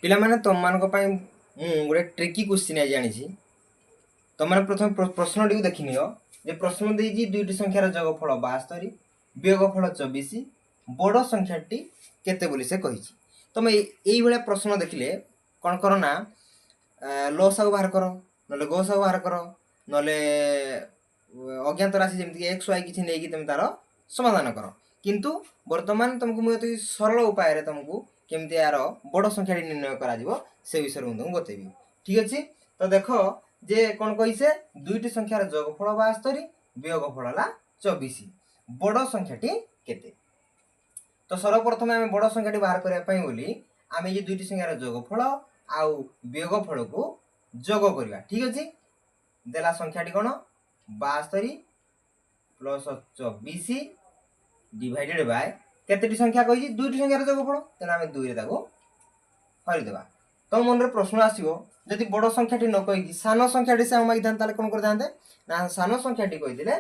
ପିଲାମାନେ ତମମାନଙ୍କ ପାଇଁ ମୁଁ ଗୋଟେ ଟ୍ରିକି କ୍ୱେଶ୍ଚିନ୍ ଆଜି ଆଣିଛି। ତମମାନେ ପ୍ରଥମେ ପ୍ରଶ୍ନଟିକୁ ଦେଖିନିଅ ଯେ ପ୍ରଶ୍ନ ଦେଇଛି ଦୁଇଟି ସଂଖ୍ୟାର ଯୋଗଫଳ 72, ବିୟୋଗଫଳ 24, ବଡ଼ ସଂଖ୍ୟାଟି କେତେ ବୋଲି ସେ କହିଛି। ତମେ ଏଇଭଳିଆ ପ୍ରଶ୍ନ ଦେଖିଲେ କ'ଣ କର ନା ଲସାଗୁ ବାହାର କର, ନହେଲେ ଗସାଗୁ ବାହାର କର, ନହେଲେ ଅଜ୍ଞାତ ରାଶି ଯେମିତିକି x y କିଛି ନେଇକି ତମେ ତାର ସମାଧାନ କର। କିନ୍ତୁ ବର୍ତ୍ତମାନ ତୁମକୁ ମୁଁ ଏତିକି ସରଳ ଉପାୟରେ ତୁମକୁ କେମିତି ଏହାର ବଡ଼ ସଂଖ୍ୟାଟି ନିର୍ଣ୍ଣୟ କରାଯିବ ସେ ବିଷୟରେ ମୁଁ ତୁମକୁ ବତେଇବି। ଠିକ୍ ଅଛି, ତ ଦେଖ ଯେ କ'ଣ କହିছে ଦୁଇଟି ସଂଖ୍ୟାର ଯୋଗଫଳ 72, ବିୟୋଗଫଳ ହେଲା 24, ବଡ଼ ସଂଖ୍ୟାଟି କେତେ। ତ ସର୍ବପ୍ରଥମେ ଆମେ ବଡ଼ ସଂଖ୍ୟାଟି ବାହାର କରିବା ପାଇଁ ବୋଲି ଆମେ ଏ ଦୁଇଟି ସଂଖ୍ୟାର ଯୋଗଫଳ ଆଉ ବିୟୋଗଫଳକୁ ଯୋଗ କରିବା। ଠିକ୍ ଅଛି, ଦେଲା ସଂଖ୍ୟାଟି କ'ଣ 72 ପ୍ଲସ୍ 24 डिवाइडेड बाय केतेटी संख्या कही दुईटी संख्यार जोगफल, तेना आम 2 रे ताको हरिदेबा। तो मन रे प्रश्न आसीबो जदि बड़ संख्याटी न कहि सान संख्याटी से हम मागिथान ताले कोन कर थांते ना सान संख्याटी कहि दिले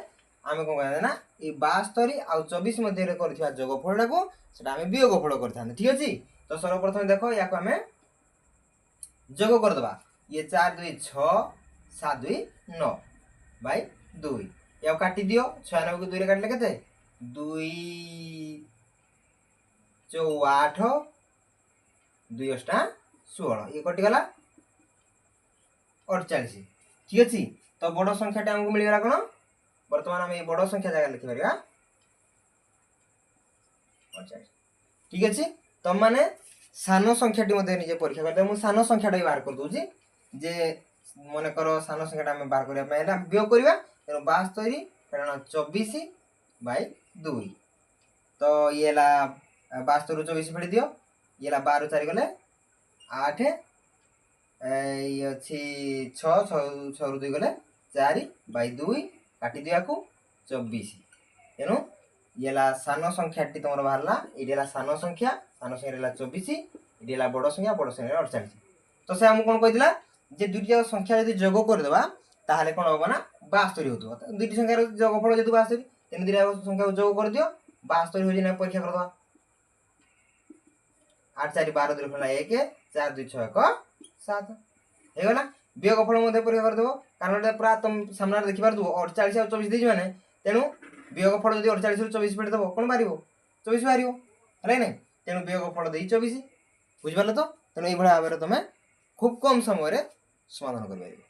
आमे कोन कहते ना ए 72 आ 24 मध्ये रे करथिया जोगफलटा को सेटा आमे वियोगफल कर थांते। ठीक अछि, तो सर्वप्रथम देखो याको आमे जोग कर दबा। ये 4 2 6 7 2 9 बाय 2 या काटी दियो 96 को 2 रे काटले केते 2 चौ 8 2 अष्टा 16 ये कटिगला 48। ठीक अच्छे, तो बड़ संख्याटा आमको मिलगला कौन बर्तमान आम बड़ संख्या जगह लिखिपर 48। ठीक अच्छे, तुम मैंने सान संख्याटी निजे परीक्षा करते मुझे सान संख्याटा भी बाहर कर दूसरी जे मन कर सान संख्याटा आम बाहर करने वियोग करवा तेणु 72 कारण 24 बाय 2 तो ये 72 रू 24 फेटी दियो ये 12 4 गले 8 ये अच्छी 6 6 रू 2 गले 4 बाय 2 काटी दिया को 24 तेणु ये सान संख्याटी तुम बाहर ये सान संख्या 24 ये बड़ संख्या 48। तो से आमको कौन कहला जे दुईटी जाक संख्या यदि जोग करदेबा ताहले कौन हम ना 72 होतो दुईटी संख्यार जोगफल जेतु 72 तेन दुईटा संख्या जोग कर दियो 72 हो जाए परीक्षा करदबा 8 4 12 2 फला 1 4 2 6 1 7 हे गला। वियोगफल मध्ये परीक्षा करदेबो कारण एटा पूरा तुम सामने देखि पारदो 48 और 24 देजी माने तेनु वियोगफल जदि 48 रू 24 फेटी देबो कोन मारिबो 24 मारिबो हले नै तेनु वियोगफल देई 24 बुझि पारलो। तो तेनु एई भला भाबरे तमे खूब कम समय रे समाधान कर पारिबो।